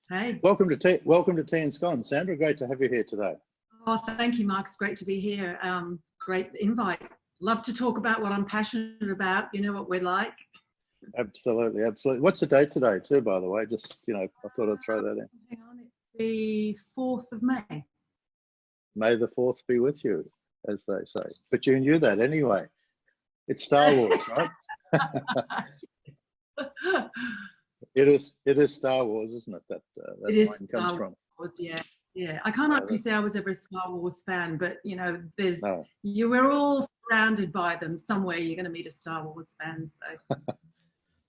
Hey. Welcome to Tea and Scones. Sandra, great to have you here today. Oh, thank you, Mark. It's great to be here. Great invite. Love to talk about what I'm passionate about. You know what we're like. Absolutely, absolutely. What's the date today, too, by the way? Just, I thought I'd throw that in. Hang on, it's the 4th of May. May the 4th be with you, as they say. But you knew that anyway. It's Star Wars, right? It is Star Wars, isn't it? That line comes from. Wars, yeah. I can't actually say I was ever a Star Wars fan, but we're all surrounded by them. Somewhere you're going to meet a Star Wars fan. So.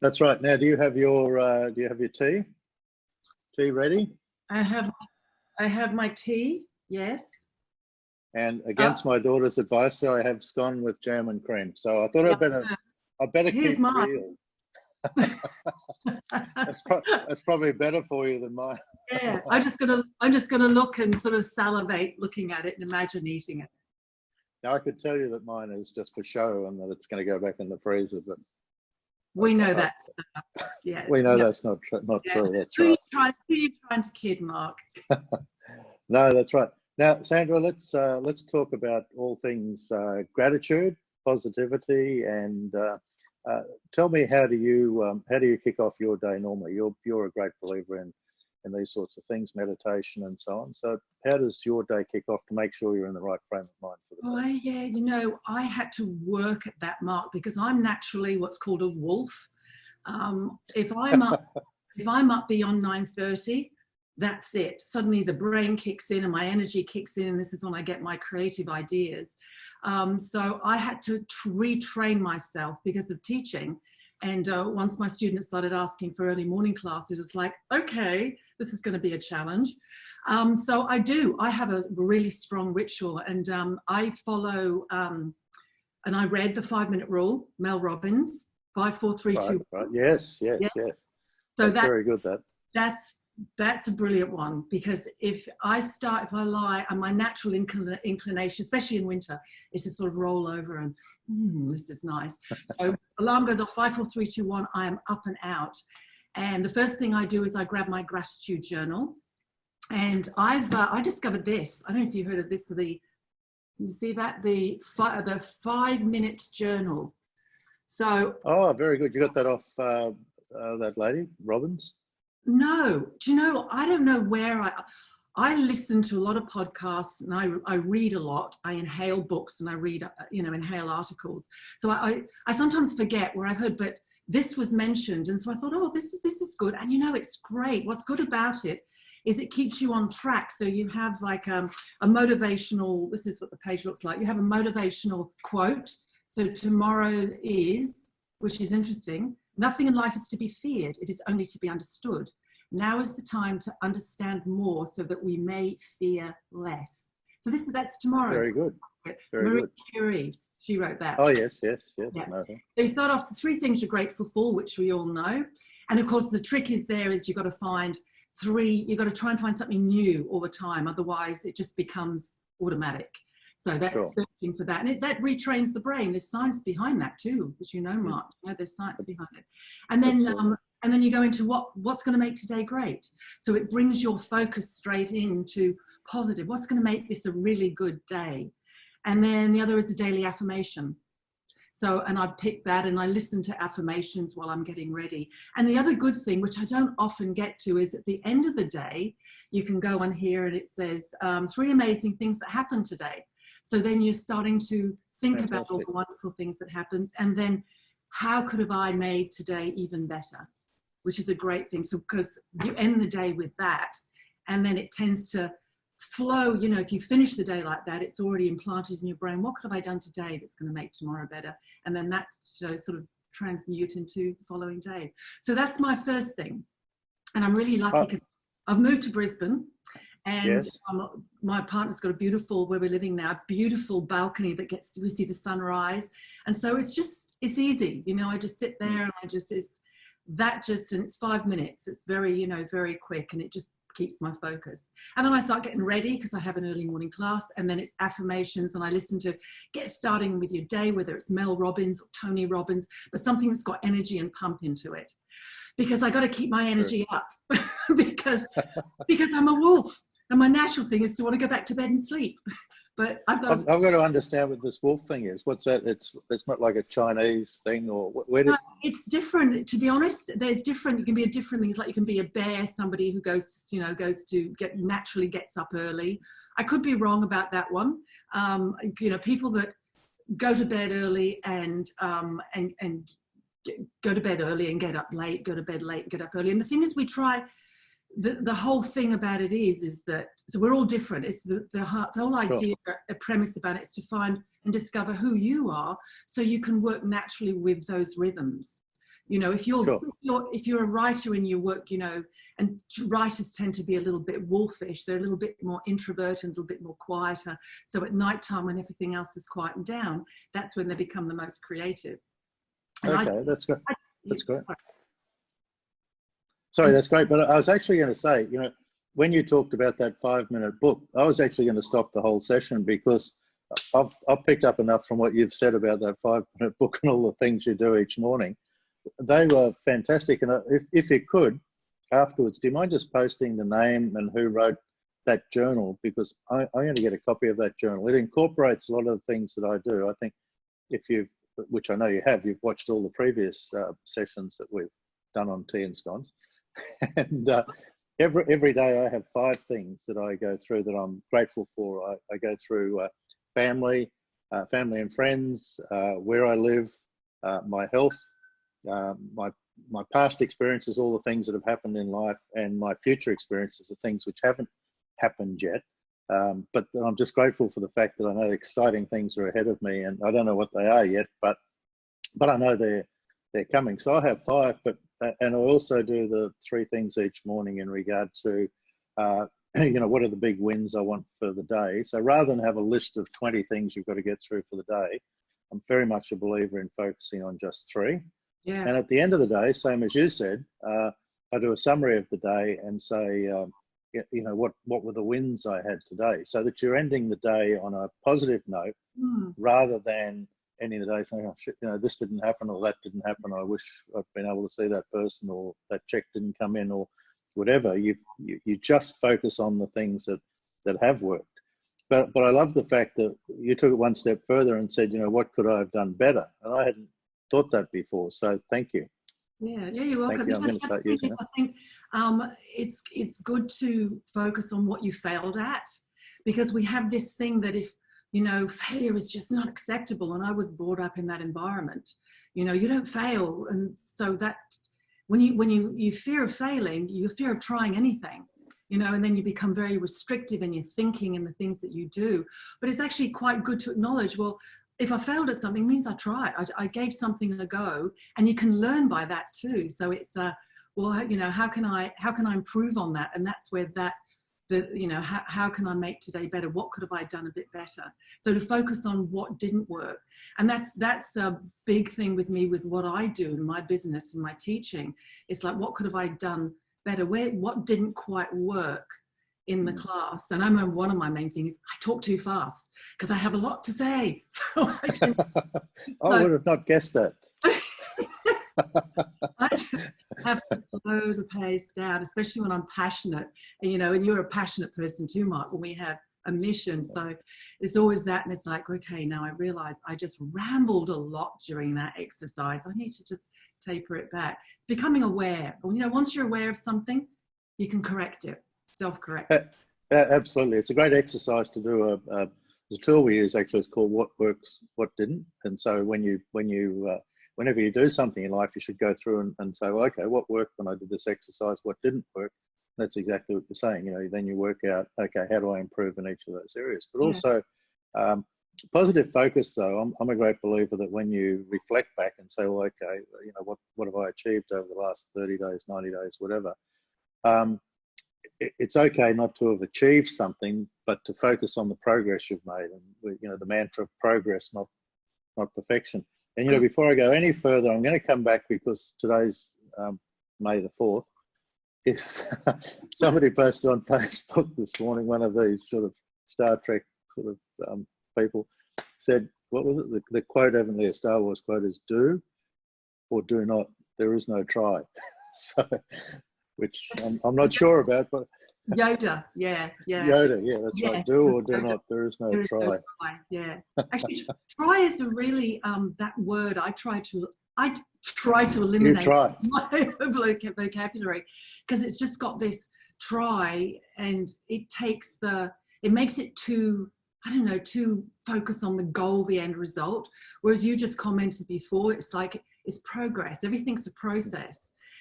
That's right. Now, do you have your tea? Tea ready? I have my tea. Yes. And against my daughter's advice, I have scone with jam and cream. So I thought I better keep mine. real. That's probably better for you than mine. Yeah, I'm just gonna look and sort of salivate looking at it and imagine eating it. Now I could tell you that mine is just for show and that it's going to go back in the freezer, but we know that's we know that's not true. That's who right. Who are you trying to kid, Mark? No, that's right. Now, Sandra, let's talk about all things gratitude, positivity, and tell me how do you kick off your day normally? You're a great believer in these sorts of things, meditation and so on. So how does your day kick off to make sure you're in the right frame of mind for the day? Yeah, I had to work at that, Mark, because I'm naturally what's called a wolf. If I'm up beyond 9:30, that's it. Suddenly the brain kicks in and my energy kicks in, and this is when I get my creative ideas. So I had to retrain myself because of teaching. And once my students started asking for early morning classes, it's like, okay, this is going to be a challenge. So I have a really strong ritual, and I follow, and I read the 5-minute rule, Mel Robbins, 5, 4, 3, 2. Right. Yes. So that's very good. That's a brilliant one, because if I lie, and my natural inclination, especially in winter, is to sort of roll over and this is nice. So alarm goes off, 5, 4, 3, 2, 1. I am up and out, and the first thing I do is I grab my gratitude journal, and I discovered this. I don't know if you heard of this. You see that the 5-minute journal. So very good. You got that off that lady Robbins? No, do you know, I don't know where I listen to a lot of podcasts, and I read a lot. I inhale books and I read, inhale articles. So I sometimes forget where I've heard, but this was mentioned. And so I thought, this is good. And it's great. What's good about it is it keeps you on track. So you have like a motivational, this is what the page looks like. You have a motivational quote. So tomorrow is, which is interesting, nothing in life is to be feared. It is only to be understood. Now is the time to understand more so that we may fear less. So that's tomorrow. Very good. Marie Curie, she wrote that. Oh, yes. Yeah. So you start off with 3 things you're grateful for, which we all know. And of course, the trick is you've got to find 3, you've got to try and find something new all the time. Otherwise, it just becomes automatic. So that's searching for that. And that retrains the brain. There's science behind that too, as you know, Mark. There's science behind it. And then you go into what's going to make today great. So it brings your focus straight into positive. What's going to make this a really good day? And then the other is a daily affirmation. So, and I pick that and I listen to affirmations while I'm getting ready. And the other good thing, which I don't often get to, is at the end of the day, you can go on here and it says 3 amazing things that happened today. So then you're starting to think about all the wonderful things that happens, and then how could have I made today even better, which is a great thing. So because you end the day with that, and then it tends to flow. If you finish the day like that, it's already implanted in your brain. What could have I done today that's going to make tomorrow better? And then that sort of transmute into the following day. So that's my first thing. And I'm really lucky because I've moved to Brisbane. And my partner's got where we're living now, beautiful balcony that we see the sunrise. And so it's easy. I just sit there and and it's 5 minutes. It's very, very quick. And it just keeps my focus. And then I start getting ready because I have an early morning class, and then it's affirmations, and I listen to Get Starting With Your Day, whether it's Mel Robbins or Tony Robbins, but something that's got energy and pump into it, because I got to keep my energy up because I'm a wolf, and my natural thing is to want to go back to bed and sleep. But I've got to understand what this wolf thing is. What's that? It's not like a Chinese thing, or where did... It's different, to be honest. There's different. You can be a different things. Like you can be a bear, somebody who naturally gets up early. I could be wrong about that one. People that go to bed early and go to bed early and get up late, go to bed late and get up early. And the thing is, we try. The whole thing about it is that, so we're all different. It's the whole idea, a premise about it is to find and discover who you are, so you can work naturally with those rhythms. If you're a writer and you work, and writers tend to be a little bit wolfish. They're a little bit more introverted and a little bit more quieter. So at nighttime, when everything else is quietened down, that's when they become the most creative. And that's good. That's great. Sorry, that's great. But I was actually going to say, when you talked about that 5-minute book, I was actually going to stop the whole session, because I've picked up enough from what you've said about that 5-minute book and all the things you do each morning. They were fantastic. And if you could, afterwards, do you mind just posting the name and who wrote that journal? Because I'm going to get a copy of that journal. It incorporates a lot of the things that I do. I think which I know you have, you've watched all the previous sessions that we've done on tea and scones. And every day I have 5 things that I go through that I'm grateful for. I go through family and friends, where I live, my health, my past experiences, all the things that have happened in life, and my future experiences, the things which haven't happened yet. But I'm just grateful for the fact that I know exciting things are ahead of me, and I don't know what they are yet, but I know they're coming. So I have 5, and I also do the 3 things each morning in regard to, what are the big wins I want for the day. So rather than have a list of 20 things you've got to get through for the day, I'm very much a believer in focusing on just 3. Yeah. And at the end of the day, same as you said, I do a summary of the day and say, what were the wins I had today, so that you're ending the day on a positive note, rather than ending the day saying, oh shit, this didn't happen, or that didn't happen. I wish I'd been able to see that person, or that check didn't come in, or whatever. You just focus on the things that have worked. But I love the fact that you took it one step further and said, what could I have done better? And I hadn't thought that before. So thank you. Yeah, you're welcome. Thank you. I'm going to start using it. I think it's good to focus on what you failed at, because we have this thing that if failure is just not acceptable, and I was brought up in that environment. You don't fail, and so that when you fear of failing, you fear of trying anything, and then you become very restrictive in your thinking and the things that you do. But it's actually quite good to acknowledge, well, if I failed at something, it means I tried. I gave something a go, and you can learn by that too. So it's how can I improve on that? And that's where how can I make today better? What could have I done a bit better? So to focus on what didn't work. And that's a big thing with me, with what I do in my business and my teaching. It's like, what could have I done better? What didn't quite work in the class? And I remember one of my main things, I talk too fast because I have a lot to say. So I would have not guessed that. I just have to slow the pace down, especially when I'm passionate. And, and you're a passionate person too, Mark, when we have a mission. So it's always that. And it's like, okay, now I realize I just rambled a lot during that exercise. I need to just taper it back. Becoming aware. Once you're aware of something, you can correct it, self-correct. Absolutely. It's a great exercise to do. The tool we use actually is called What Works, What Didn't. And so whenever you do something in life, you should go through and say, well, okay, what worked when I did this exercise? What didn't work? That's exactly what you're saying. Then you work out, okay, how do I improve in each of those areas? But also, positive focus, though, I'm a great believer that when you reflect back and say, well, okay, what have I achieved over the last 30 days, 90 days, whatever, it's okay not to have achieved something, but to focus on the progress you've made. And, the mantra of progress, not perfection. And, before I go any further, I'm going to come back, because today's May the 4th. is somebody posted on Facebook this morning, one of these sort of Star Trek sort of people said, what was it? The quote, evidently a Star Wars quote, is do or do not. There is no try. So, which I'm not sure about, but Yoda, yeah. Yoda, yeah, that's right. Do or do not. There is no try. No try. Yeah. Actually, try is a really that word I try to eliminate my vocabulary, because it's just got this try, and it makes it too, I don't know, too focused on the goal, the end result. Whereas you just commented before, it's like it's progress. Everything's a process.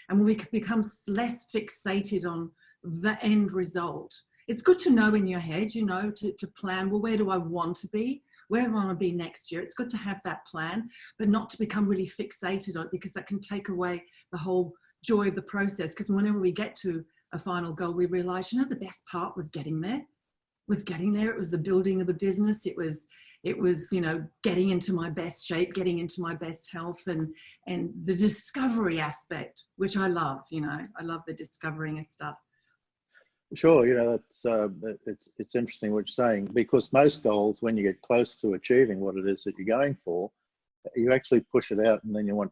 And when we can become less fixated on the end result, it's good to know in your head, you know, to plan, well, where do I want to be? Where do I want to be next year? It's good to have that plan, but not to become really fixated on it, because that can take away the whole joy of the process. Because whenever we get to a final goal, we realize, you know, the best part was getting there. It was the building of the business. It was, you know, getting into my best shape, getting into my best health, and the discovery aspect, which I love, you know, I love the discovering of stuff. Sure, you know, it's interesting what you're saying, because most goals, when you get close to achieving what it is that you're going for, you actually push it out, and then you want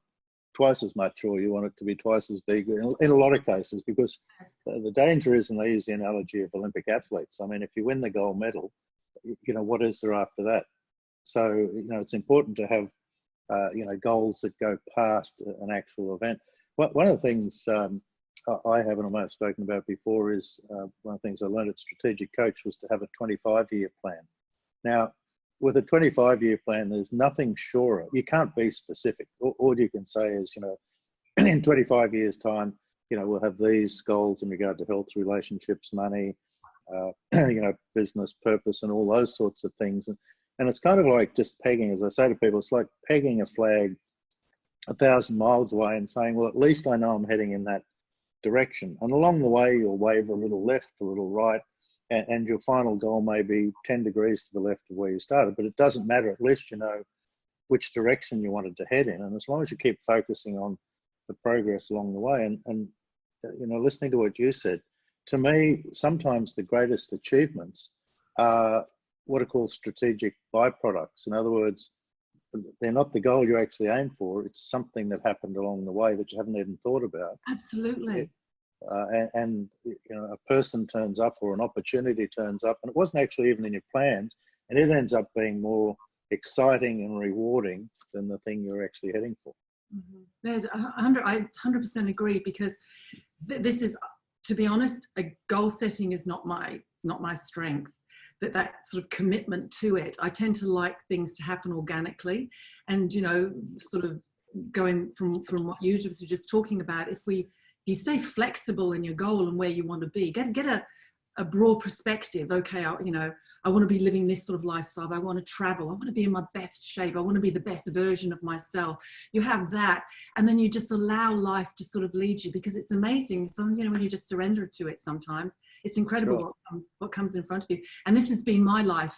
twice as much, or you want it to be twice as big in a lot of cases, because the danger is, and they use the analogy of Olympic athletes. I mean, if you win the gold medal, you know, what is there after that? So, you know, it's important to have, you know, goals that go past an actual event. One of the things I haven't almost spoken about before is one of the things I learned at Strategic Coach was to have a 25-year plan. Now, with a 25-year plan, there's nothing surer. You can't be specific. All you can say is, you know, in 25 years' time, you know, we'll have these goals in regard to health, relationships, money, you know, business, purpose, and all those sorts of things. And it's kind of like just pegging, as I say to people, it's like pegging a flag 1,000 miles away and saying, well, at least I know I'm heading in that direction. And along the way, you'll waver a little left, a little right, and your final goal may be 10 degrees to the left of where you started, but it doesn't matter. At least you know which direction you wanted to head in. And as long as you keep focusing on the progress along the way, and you know, listening to what you said, to me, sometimes the greatest achievements are what are called strategic byproducts. In other words, they're not the goal you actually aim for. It's something that happened along the way that you haven't even thought about. Absolutely. And you know, a person turns up, or an opportunity turns up, and it wasn't actually even in your plans, and it ends up being more exciting and rewarding than the thing you're actually heading for. Mm-hmm. I 100% agree, because this is, to be honest, a goal setting is not my strength. That sort of commitment to it. I tend to like things to happen organically, and, you know, sort of going from what you were just talking about, if you stay flexible in your goal and where you want to be, get a broad perspective. Okay, I want to be living this sort of lifestyle. I want to travel. I want to be in my best shape. I want to be the best version of myself. You have that, and then you just allow life to sort of lead you, because it's amazing. So, you know, when you just surrender to it, sometimes it's incredible. Sure. What comes in front of you. And this has been my life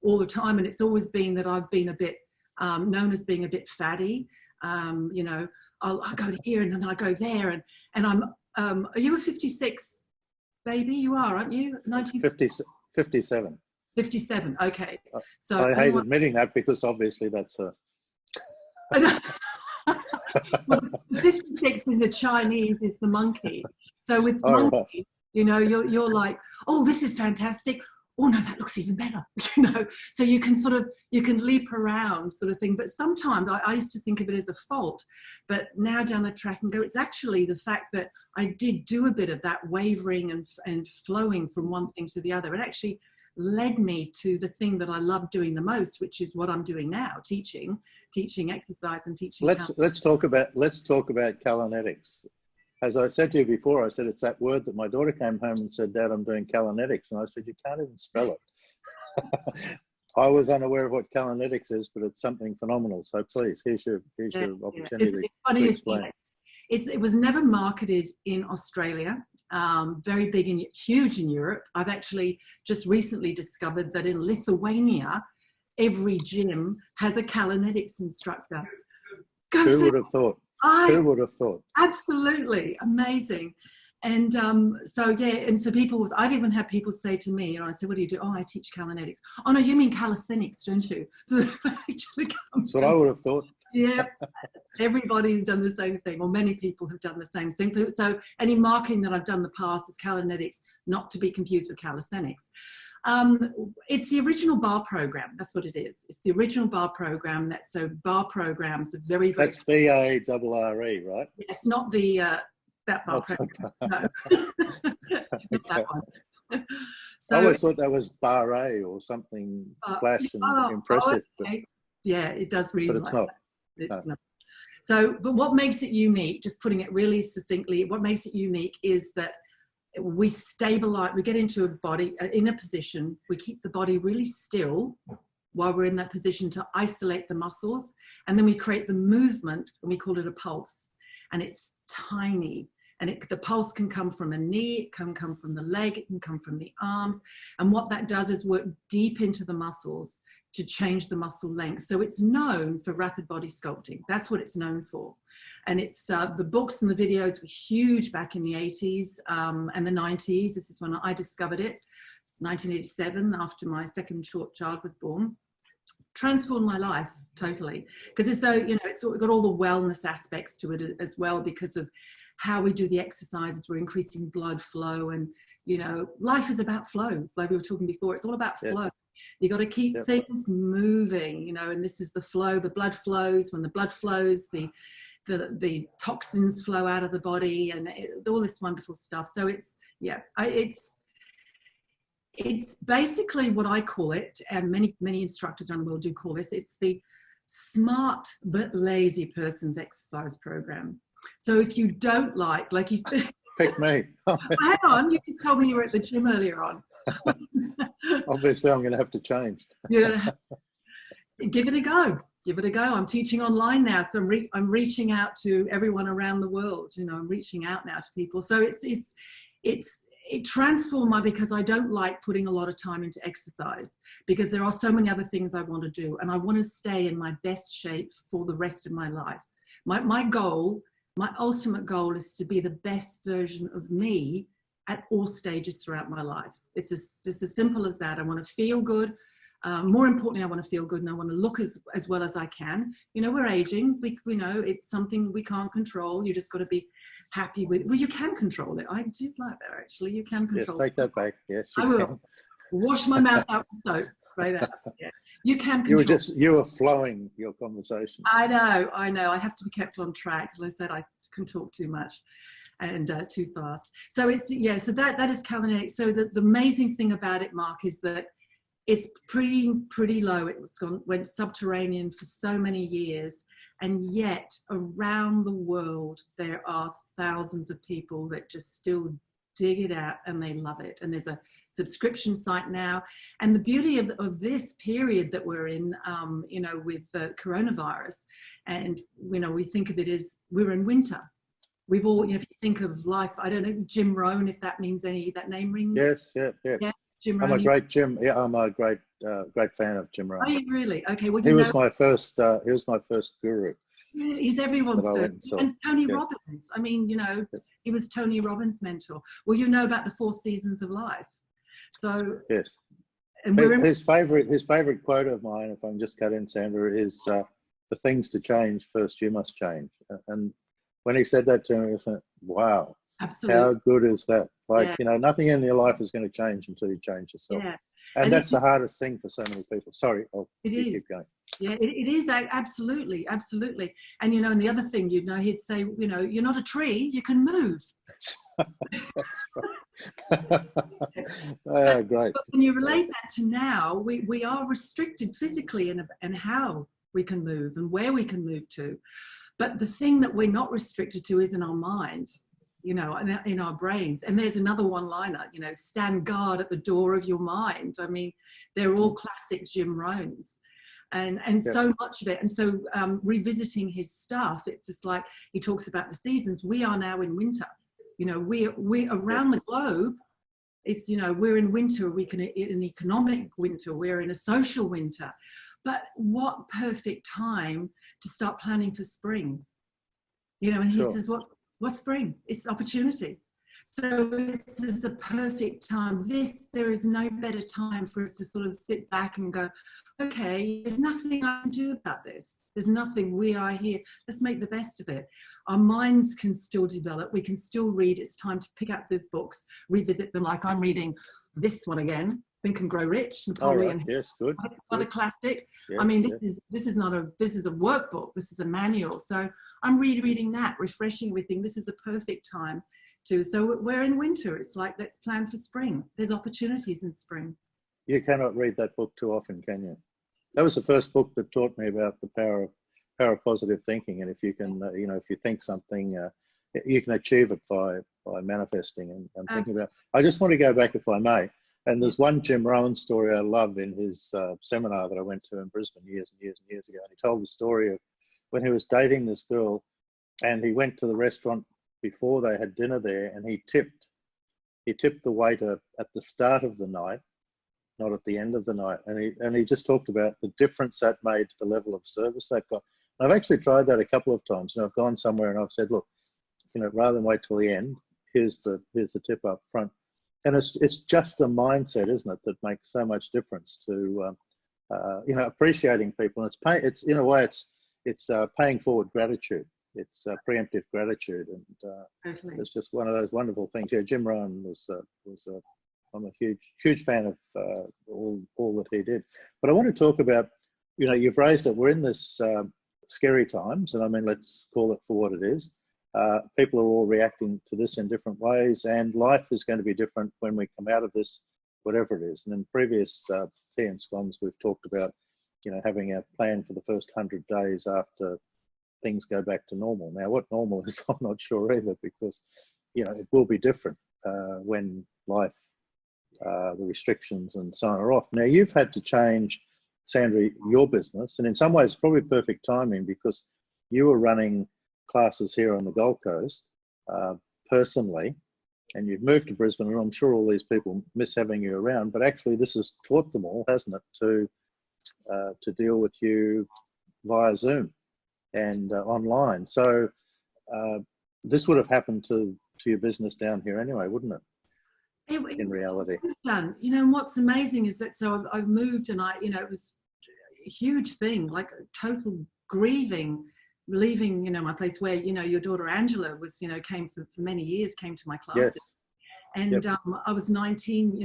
all the time, and it's always been that I've been a bit known as being a bit fatty. You know, I'll go to here and then I go there, and I'm. Are you a 56 baby? You are, aren't you? 57. 57. Okay. So I hate admitting that, because obviously that's a. Well, 56 in the Chinese is the monkey. So with monkey, you know, you're like, oh, this is fantastic. Oh no, that looks even better. You know, so you can leap around, sort of thing. But sometimes I used to think of it as a fault, but now down the track and go, it's actually the fact that I did do a bit of that wavering and flowing from one thing to the other. It actually led me to the thing that I love doing the most, which is what I'm doing now, teaching exercise and teaching. Let's talk about Callanetics. As I said to you before, I said it's that word that my daughter came home and said, Dad, I'm doing Callanetics. And I said, you can't even spell it. I was unaware of what Callanetics is, but it's something phenomenal. So please, here's your opportunity it's funny to explain. It was never marketed in Australia, very big and huge in Europe. I've actually just recently discovered that in Lithuania, every gym has a Callanetics instructor. Who would have thought? Who would have thought? Absolutely amazing. And so, yeah, and so I've even had people say to me, and I said, what do you do? Oh, I teach Callanetics. Oh, no, you mean calisthenics, don't you? So actually That's what I would have thought. Yeah, everybody's done the same thing, or many people have done the same thing. So any marking that I've done in the past is Callanetics, not to be confused with calisthenics. It's the original bar program. That's what it is. It's the original bar program. So bar programs are very, very. That's BARRE, right? Yes, not the that bar program. No, not that one. So, I always thought that was barre or something flash and impressive. Okay. Yeah, it does read. But it's not. It's not. So, but what makes it unique, just putting it really succinctly, what makes it unique is that we stabilize, we get into a body, in a position, we keep the body really still while we're in that position to isolate the muscles. And then we create the movement, and we call it a pulse. And it's tiny. And the pulse can come from a knee, it can come from the leg, it can come from the arms. And what that does is work deep into the muscles to change the muscle length. So it's known for rapid body sculpting. That's what it's known for. And it's the books and the videos were huge back in the 80s and the 90s. This is when I discovered it, 1987, after my second short child was born. Transformed my life totally, because it's so, it's got all the wellness aspects to it as well, because of how we do the exercises. We're increasing blood flow, and life is about flow, like we were talking before. It's all about flow. You got to keep things moving, and this is the flow. The blood flows. When the blood flows, the toxins flow out of the body, and all this wonderful stuff. So it's basically what I call it, and many instructors around the world do call this. It's the smart but lazy person's exercise program. So if you don't like you pick me. Hang on, you just told me you were at the gym earlier on. Obviously, I'm going to have to change. You're going to give it a go. Give it a go. I'm teaching online now, so I'm reaching out to everyone around the world. I'm reaching out now to people. So it transformed because I don't like putting a lot of time into exercise, because there are so many other things I want to do, and I want to stay in my best shape for the rest of my life. My goal, my ultimate goal, is to be the best version of me at all stages throughout my life. It's just as simple as that. I want to feel good. More importantly, I want to feel good, and I want to look as well as I can. We're aging. We know it's something we can't control. You just got to be happy with. Well, you can control it. I do like that, actually. You can control. Yes, take that back. Yes, I will. Can. Wash my mouth out with soap. Straight out. Yeah. You can control. You were flowing your conversation. I know. I have to be kept on track. As I said, I can talk too much and too fast. So so that is Callanetics. So the amazing thing about it, Mark, is that it's pretty low. Went subterranean for so many years, and yet around the world there are thousands of people that just still dig it out, and they love it. And there's a subscription site now. And the beauty of this period that we're in, with the coronavirus, and we think of it as we're in winter. We've all, if you think of life, I don't know, Jim Rohn, if that means that name rings. Yes, yeah. Jim I'm Rohn. I'm a great fan of Jim Rohn. Are you really? Okay. Well, he was my first guru. Really? He's everyone's first. And Tony Robbins. I mean, he was Tony Robbins' mentor. Well, about the 4 seasons of life. So yes. And his favorite quote of mine, if I can just cut in, Sandra, is for things to change, first you must change. And when he said that to me, I went, wow. Absolutely. How good is that? Nothing in your life is going to change until you change yourself. Yeah. And that's the hardest thing for so many people. Sorry, keep going. Yeah, it is absolutely. And and the other thing, he'd say, you're not a tree, you can move. That's right. Great. But when you relate that to now, we are restricted physically in how we can move and where we can move to. But the thing that we're not restricted to is in our mind. In our brains. And there's another one-liner, stand guard at the door of your mind. I mean, they're all classic Jim Rohns. And so much of it. And so revisiting his stuff, it's just like, he talks about the seasons. We are now in winter. We around the globe, it's, we're in winter. We can, in an economic winter, we're in a social winter. But what perfect time to start planning for spring? And he says, what's spring? It's opportunity. So this is the perfect time. There is no better time for us to sort of sit back and go, okay, there's nothing I can do about this. There's nothing. We are here. Let's make the best of it. Our minds can still develop. We can still read. It's time to pick up those books, revisit them. Like I'm reading this one again, Think and Grow Rich, Napoleon. Right. Yes, good. Another classic. Yes, I mean, yes. this is a workbook. This is a manual. So I'm reading that, refreshing everything. This is a perfect time to. So we're in winter. It's like, let's plan for spring. There's opportunities in spring. You cannot read that book too often, can you? That was the first book that taught me about the power of positive thinking. And if you can, if you think something, you can achieve it by manifesting and thinking about. I just want to go back, if I may. And there's one Jim Rohn story I love in his seminar that I went to in Brisbane years and years and years ago. And he told the story of when he was dating this girl, and he went to the restaurant before they had dinner there, and he tipped the waiter at the start of the night, not at the end of the night. And he just talked about the difference that made to the level of service they've got. And I've actually tried that a couple of times. And I've gone somewhere and I've said, look, rather than wait till the end, here's the tip up front. And it's just a mindset, isn't it, that makes so much difference to appreciating people. And it's in a way it's paying forward gratitude. It's preemptive gratitude, and it's just one of those wonderful things. Yeah, Jim Rohn I'm a huge fan of all that he did. But I want to talk about, you've raised it. We're in this scary times, and I mean, let's call it for what it is. People are all reacting to this in different ways, and life is going to be different when we come out of this, whatever it is. And in previous Tea and Scones, we've talked about, having a plan for the first 100 days after things go back to normal. Now, what normal is, I'm not sure either, because, it will be different when life, the restrictions and so on are off. Now, you've had to change, Sandra, your business, and in some ways, probably perfect timing, because you were running classes here on the Gold Coast personally, and you've moved to Brisbane, and I'm sure all these people miss having you around, but actually this has taught them all, hasn't it, to deal with you via Zoom and online. So this would have happened to your business down here anyway, wouldn't it? In reality. Done. And what's amazing is that, so I've moved, and it was a huge thing, like total grieving, leaving, my place where, your daughter Angela was, came for many years, came to my classes. Yes. And yep. I was 19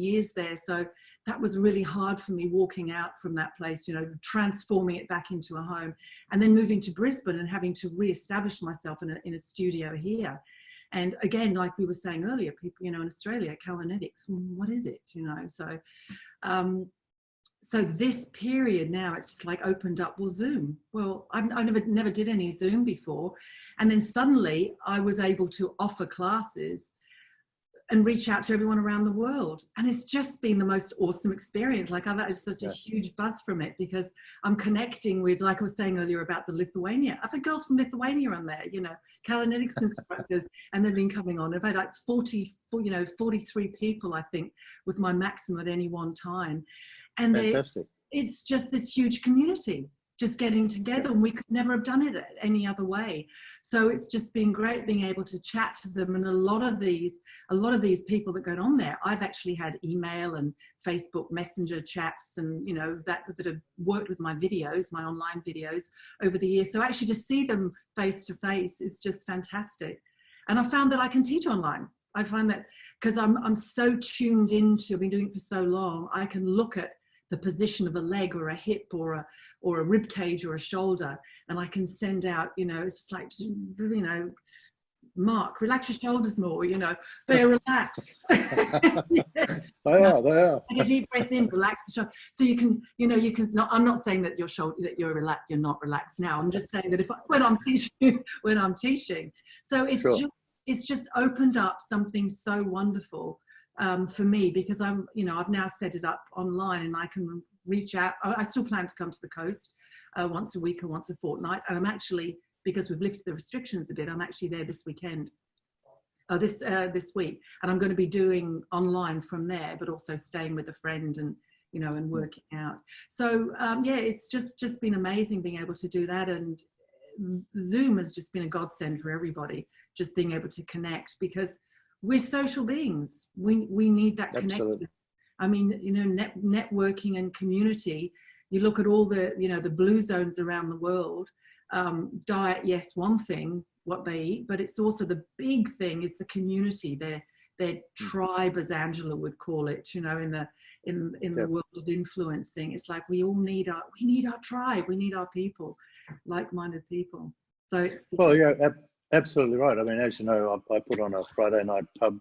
years there. So that was really hard for me, walking out from that place, transforming it back into a home, and then moving to Brisbane and having to reestablish myself in a studio here. And again, like we were saying earlier, people, in Australia, Callanetics, what is it, So this period now, it's just like opened up, Zoom. Well, I never did any Zoom before. And then suddenly I was able to offer classes and reach out to everyone around the world. And it's just been the most awesome experience. Like, I've had such a huge buzz from it, because I'm connecting with, like I was saying earlier about the Lithuania. I've had girls from Lithuania on there, Callanetics instructors, and they've been coming on. I've had like 43 people, I think, was my maximum at any one time. And it's just this huge community just getting together, and we could never have done it any other way. So it's just been great being able to chat to them. And a lot of these people that got on there, I've actually had email and Facebook Messenger chats, and that have worked with my videos, my online videos over the years. So actually to see them face to face is just fantastic. And I found that I can teach online. I find that because I'm so tuned into, I've been doing it for so long, I can look at the position of a leg or a hip or a rib cage or a shoulder, and I can send out, it's just like, Mark, relax your shoulders more, they're relaxed. They are. Take a deep breath in, relax the shoulder. So you can, I'm not saying that you're relaxed, you're not relaxed now. I'm just saying that when I'm teaching. So it's just opened up something so wonderful for me, because I've now set it up online, and I can reach out. I still plan to come to the coast once a week or once a fortnight, and I'm actually, because we've lifted the restrictions a bit, I'm actually there this weekend, this week, and I'm going to be doing online from there, but also staying with a friend and and working out. So it's just been amazing being able to do that, and Zoom has just been a godsend for everybody, just being able to connect, because we're social beings. We need that connection. Absolutely. I mean, you know, networking and community. You look at all the, you know, the blue zones around the world. Diet, yes, one thing, what they eat, but it's also the big thing is the community, their tribe, as Angela would call it, you know, in the world of influencing. It's like we all need our tribe, we need our people, like-minded people. So it's absolutely right. I mean, as you know, I put on a Friday night pub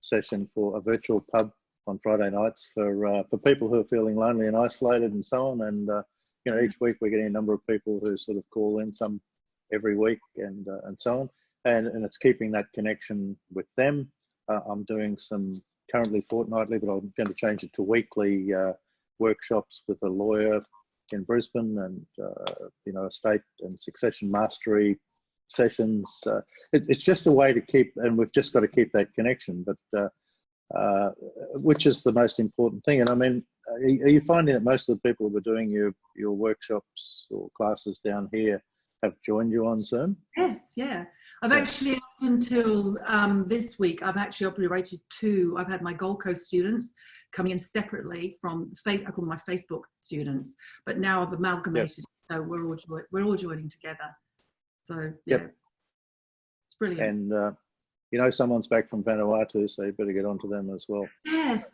session, for a virtual pub on Friday nights for people who are feeling lonely and isolated and so on. And you know, each week we're getting a number of people who sort of call in, some every week, and so on. And it's keeping that connection with them. I'm doing some currently fortnightly, but I'm going to change it to weekly workshops with a lawyer in Brisbane, and you know, estate and succession mastery sessions. It's just a way to keep, and we've just got to keep that connection, but which is the most important thing. And I mean, are you finding that most of the people who are doing your workshops or classes down here have joined you on Zoom? Yes, yeah. I've actually, up until this week, I've actually operated 2. I've had my Gold Coast students coming in separately from, I call them my Facebook students, but now I've amalgamated, so we're all joining together. So yeah, it's brilliant. And you know, someone's back from Vanuatu, so you better get onto them as well. Yes,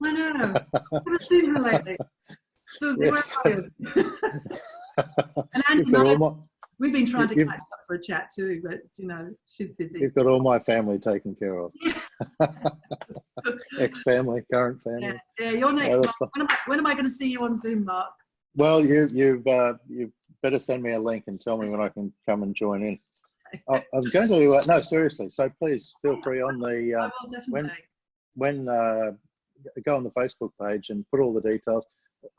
I know. I haven't seen her lately. So Yes. And Andy, we've been trying to catch up for a chat too, but you know, she's busy. You've got all my family taken care of. Ex-family, current family. Yeah, you're next. When am I going to see you on Zoom, Mark? Well, you better send me a link and tell me when I can come and join in. I'm going to no, seriously. So please feel free on the I will definitely. when go on the Facebook page and put all the details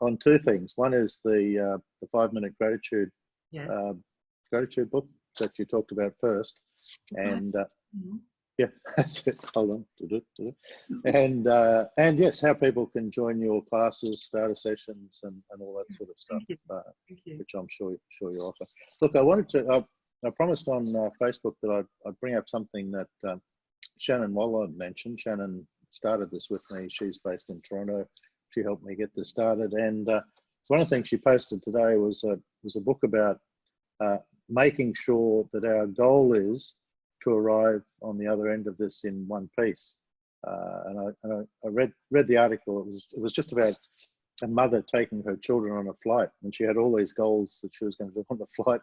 on 2 things. One is the 5-minute gratitude gratitude book that you talked about first, and yeah, that's it. Hold on, and yes, how people can join your classes, starter sessions, and all that sort of stuff, which I'm sure you offer. Look, I wanted to. I promised on Facebook that I'd bring up something that Shannon Waller mentioned. Shannon started this with me. She's based in Toronto. She helped me get this started. And one of the things she posted today was a book about making sure that our goal is to arrive on the other end of this in one piece. And I read the article. It was just about a mother taking her children on a flight, and she had all these goals that she was going to do on the flight.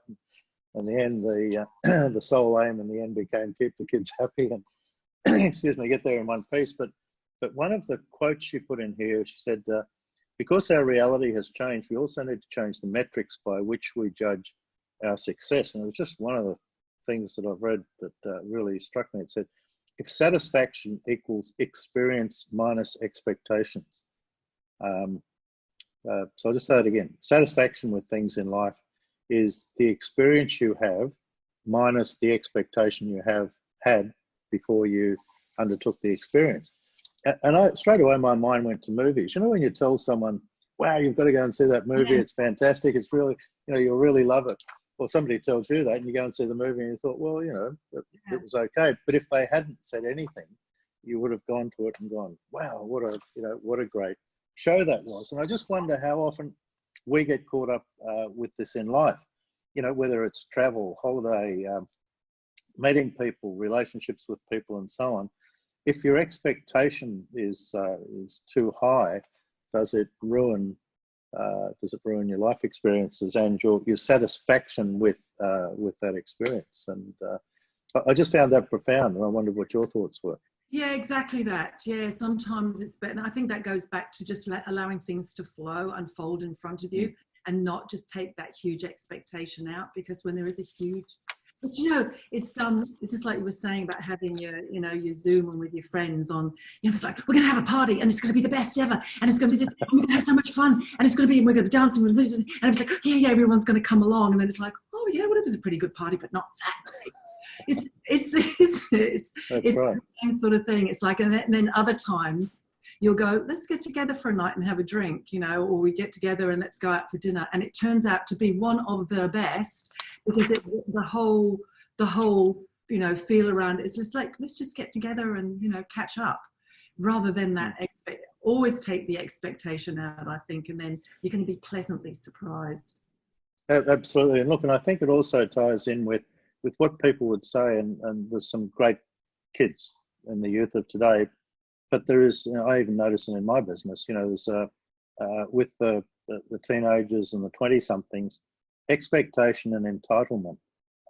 In the end, the sole aim in the end became keep the kids happy and excuse me, get there in one piece. But one of the quotes she put in here, she said, because our reality has changed, we also need to change the metrics by which we judge our success. And it was just one of the things that I've read that really struck me. It said, if satisfaction equals experience minus expectations. So I'll just say it again. Satisfaction with things in life is the experience you have minus the expectation you have had before you undertook the experience. And straight away my mind went to movies. You know, when you tell someone, wow, you've got to go and see that movie, it's fantastic, it's really, you know, you'll really love it. Or somebody tells you that and you go and see the movie and you thought, well, you know, it was okay. But if they hadn't said anything, you would have gone to it and gone, wow, what a great show that was. And I just wonder how often we get caught up with this in life, you know, whether it's travel, holiday, meeting people, relationships with people, and so on. If your expectation is too high, does it ruin your life experiences and your satisfaction with that experience? And I just found that profound, and I wondered what your thoughts were. Yeah, exactly that. Yeah, sometimes it's better. And I think that goes back to just allowing things to flow, unfold in front of you, and not just take that huge expectation out. Because when there is a huge, but you know, it's just like you were saying about having your Zoom with your friends on. You know, it's like we're going to have a party and it's going to be the best ever, and it's going to be this, and we're going to have so much fun, and it's going to be, and we're going to be dancing, and it's like yeah, everyone's going to come along, and then it's like, oh yeah, well, it was a pretty good party, but not that great. It's right. The same sort of thing. It's like, and then other times you'll go, let's get together for a night and have a drink, you know, or we get together and let's go out for dinner, and it turns out to be one of the best because the whole feel around it. It's just like, let's just get together and, catch up, rather than that always take the expectation out, I think, and then you're going to be pleasantly surprised. Absolutely. And look, and I think it also ties in with what people would say, and there's some great kids in the youth of today, but there is, I even notice it in my business, there's with the teenagers and the 20-somethings, expectation and entitlement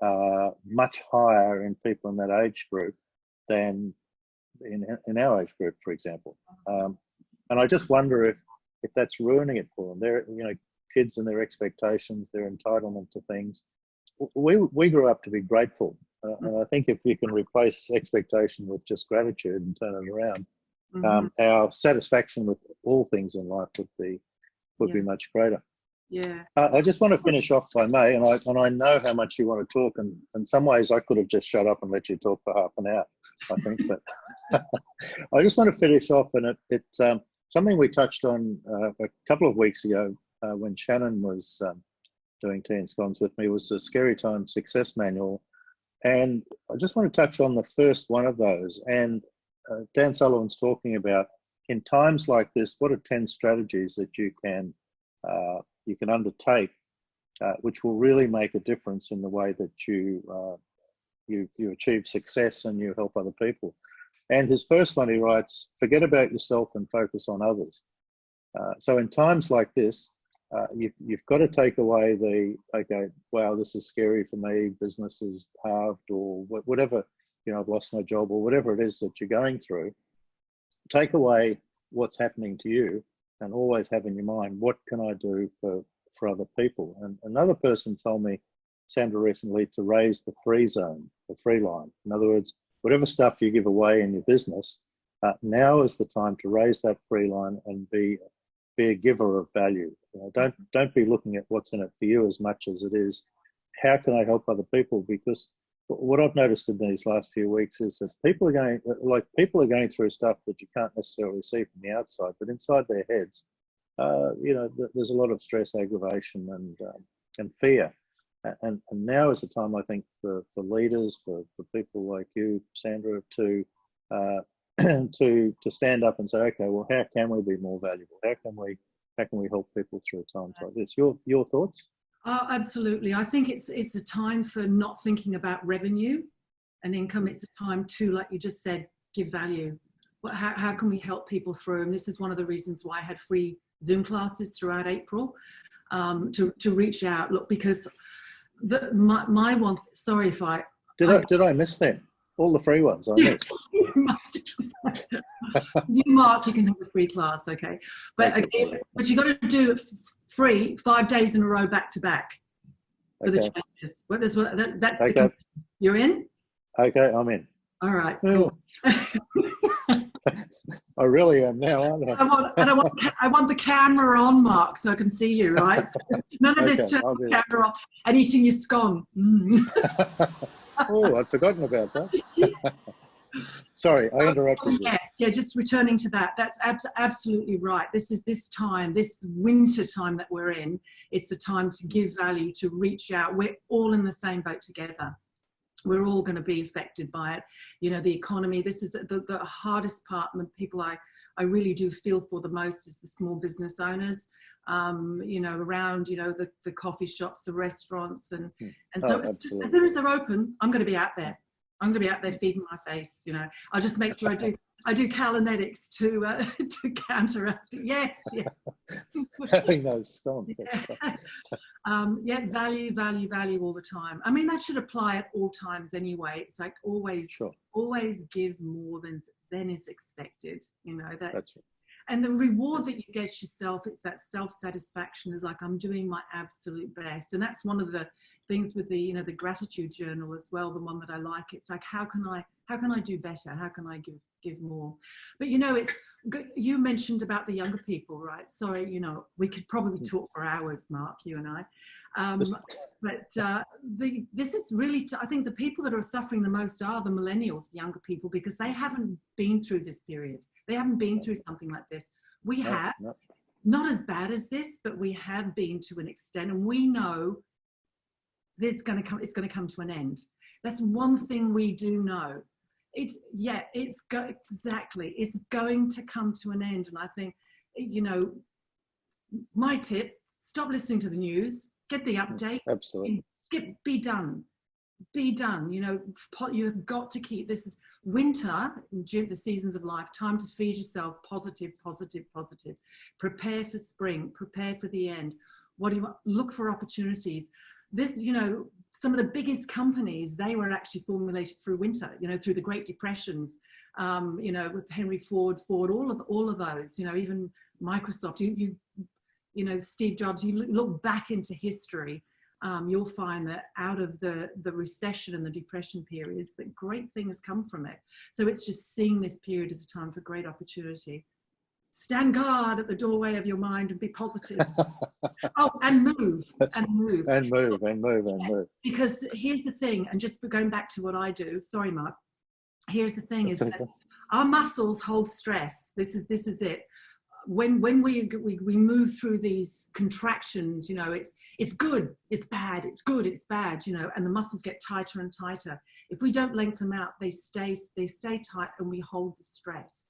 are much higher in people in that age group than in our age group, for example. And I just wonder if that's ruining it for them. They're, kids and their expectations, their entitlement to things. We grew up to be grateful. And I think if you can replace expectation with just gratitude and turn it around, our satisfaction with all things in life would be much greater. Yeah. I just want to finish off, if I may, and I know how much you want to talk, and in some ways I could have just shut up and let you talk for half an hour, I think, but I just want to finish off, and it's something we touched on a couple of weeks ago when Shannon was doing Tea and Scones with me, was the Scary Time Success Manual, and I just want to touch on the first one of those. And Dan Sullivan's talking about, in times like this, what are 10 strategies that you can undertake, which will really make a difference in the way that you achieve success and you help other people. And his first one, he writes, forget about yourself and focus on others. So in times like this, you've got to take away okay, wow, this is scary for me, business is halved, or whatever, I've lost my job, or whatever it is that you're going through. Take away what's happening to you, and always have in your mind, what can I do for other people? And another person told me, Sandra, recently, to raise the free zone, the free line. In other words, whatever stuff you give away in your business, now is the time to raise that free line and be a giver of value. Don't be looking at what's in it for you as much as it is, how can I help other people? Because what I've noticed in these last few weeks is that people are going through stuff that you can't necessarily see from the outside, but inside their heads, there's a lot of stress, aggravation, and fear. And now is the time, I think, for leaders, for people like you, Sandra, to stand up and say, okay, well, how can we be more valuable? How can we help people through times like this? Your thoughts? Oh, absolutely. I think it's a time for not thinking about revenue and income. It's a time to, like you just said, give value. How can we help people through? And this is one of the reasons why I had free Zoom classes throughout April, to reach out. Look, because my one. Sorry if I did I miss them? All the free ones I missed. You marked, you can have a free class, okay? But you got to do it free 5 days in a row, back to back, for the changes. That's okay. You're in? Okay, I'm in. All right, cool. I really am now, aren't I? I want the camera on, Mark, so I can see you, right? So none of this turn the camera off and eating your scone. Oh, I'd forgotten about that. Sorry, I interrupted you. Yes, yeah, just returning to that. That's absolutely right. This winter time that we're in. It's a time to give value, to reach out. We're all in the same boat together. We're all going to be affected by it. The economy, this is the hardest part, and the people I really do feel for the most is the small business owners, around, the coffee shops, the restaurants. And so as soon as they're open, I'm going to be out there. I'm going to be out there feeding my face. I'll just make sure I do Callanetics to counteract it. Yes, yeah. Having those scones. Yeah, value all the time. I mean, that should apply at all times anyway. It's like always give more than is expected. That's right. And the reward that you get yourself, it's that self-satisfaction is like, I'm doing my absolute best. And that's one of the things with the gratitude journal as well, the one that I like. It's like, how can I do better? How can I give more? But it's good. You mentioned about the younger people, right? Sorry, we could probably talk for hours, Mark, you and I. This is really, I think the people that are suffering the most are the millennials, the younger people, because they haven't been through this period. They haven't been through something like this. We have, not as bad as this, but we have been to an extent, and we know it's going to come to an end. That's one thing we do know. Exactly. It's going to come to an end. And I think, you know, my tip, stop listening to the news, get the update. Absolutely. Be done. Be done. You know, you've got to keep, this is winter, the seasons of life, time to feed yourself positive, positive, positive. Prepare for spring, prepare for the end. What do you want? Look for opportunities. This, you know, some of the biggest companies, they were actually formulated through winter, you know, through the Great Depressions, you know, with Henry Ford, all of those, you know, even Microsoft, you know, Steve Jobs, you look back into history, you'll find that out of the recession and the depression periods, that great things come from it. So it's just seeing this period as a time for great opportunity. Stand guard at the doorway of your mind and be positive. Oh, and move, and move. And move, and move, and move. Because here's the thing, and just going back to what I do, sorry, Mark, here's the thing, is that our muscles hold stress. This is it. When we move through these contractions, you know, it's good, it's bad, it's good, it's bad, you know, and the muscles get tighter and tighter. If we don't lengthen them out, they stay tight, and we hold the stress.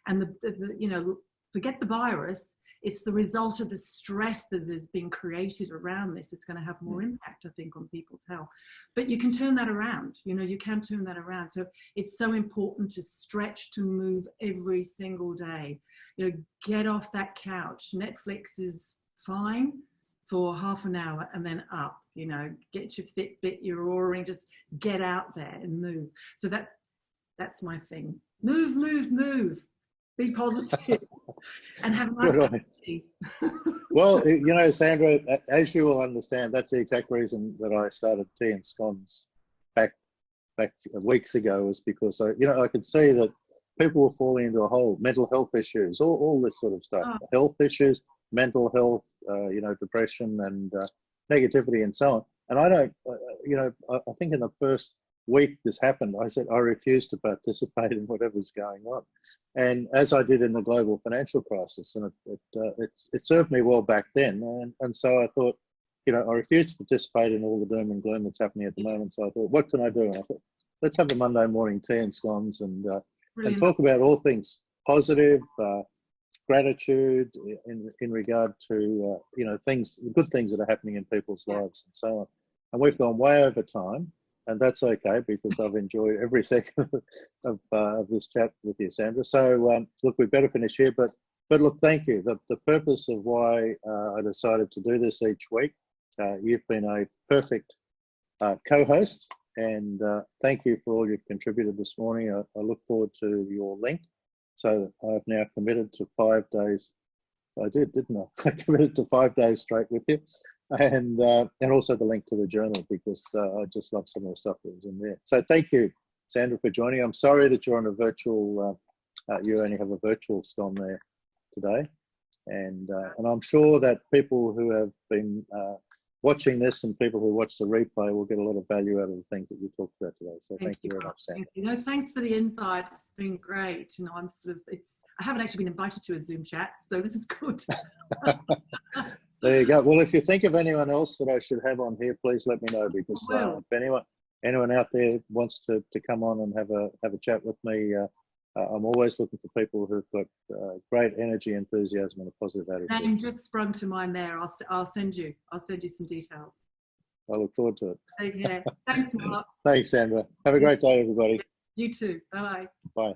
And the you know, forget the virus, it's the result of the stress that has been created around this. It's going to have more impact, I think, on people's health. But you can turn that around, you know, you can turn that around. So it's so important to stretch, to move every single day. You know, get off that couch. Netflix is fine for half an hour and then up, you know, get your Fitbit, your Oura, just get out there and move. So that's my thing. Move, move, move. Be positive and have a nice cup of tea. Well, you know, Sandra, as you will understand, that's the exact reason that I started Tea and Scones back weeks ago, was because I could see that people were falling into a hole. Mental health issues, all this sort of stuff, health issues, mental health, you know, depression and negativity and so on. And I don't, you know, I think in the first week this happened, I said I refuse to participate in whatever's going on. And as I did in the global financial crisis, and it served me well back then. And so I thought, you know, I refused to participate in all the doom and gloom that's happening at the moment. So I thought, what can I do? And I thought, let's have a Monday morning tea and scones and talk about all things positive, gratitude in regard to, you know, good things that are happening in people's lives and so on. And we've gone way over time. And that's okay, because I've enjoyed every second of this chat with you, Sandra. So look, we better finish here, but look, thank you. The purpose of why I decided to do this each week, you've been a perfect co-host, and thank you for all you've contributed this morning. I look forward to your link. So I've now committed to 5 days. I did, didn't I? I committed to 5 days straight with you. And also the link to the journal, because I just love some of the stuff that was in there. So thank you, Sandra, for joining. I'm sorry that you're on a virtual, you only have a virtual scone there today. And I'm sure that people who have been watching this and people who watch the replay will get a lot of value out of the things that we talked about today. So thank you very much, Sandra. You know, thanks for the invite. It's been great. You know, I haven't actually been invited to a Zoom chat, so this is good. There you go. Well, if you think of anyone else that I should have on here, please let me know, because if anyone out there wants to come on and have a chat with me, I'm always looking for people who've got great energy, enthusiasm, and a positive attitude. Name just sprung to mind there. I'll send you some details. I look forward to it. Take care. Thanks, Mark. Thanks, Sandra. Have a great day, everybody. You too. Bye. Bye.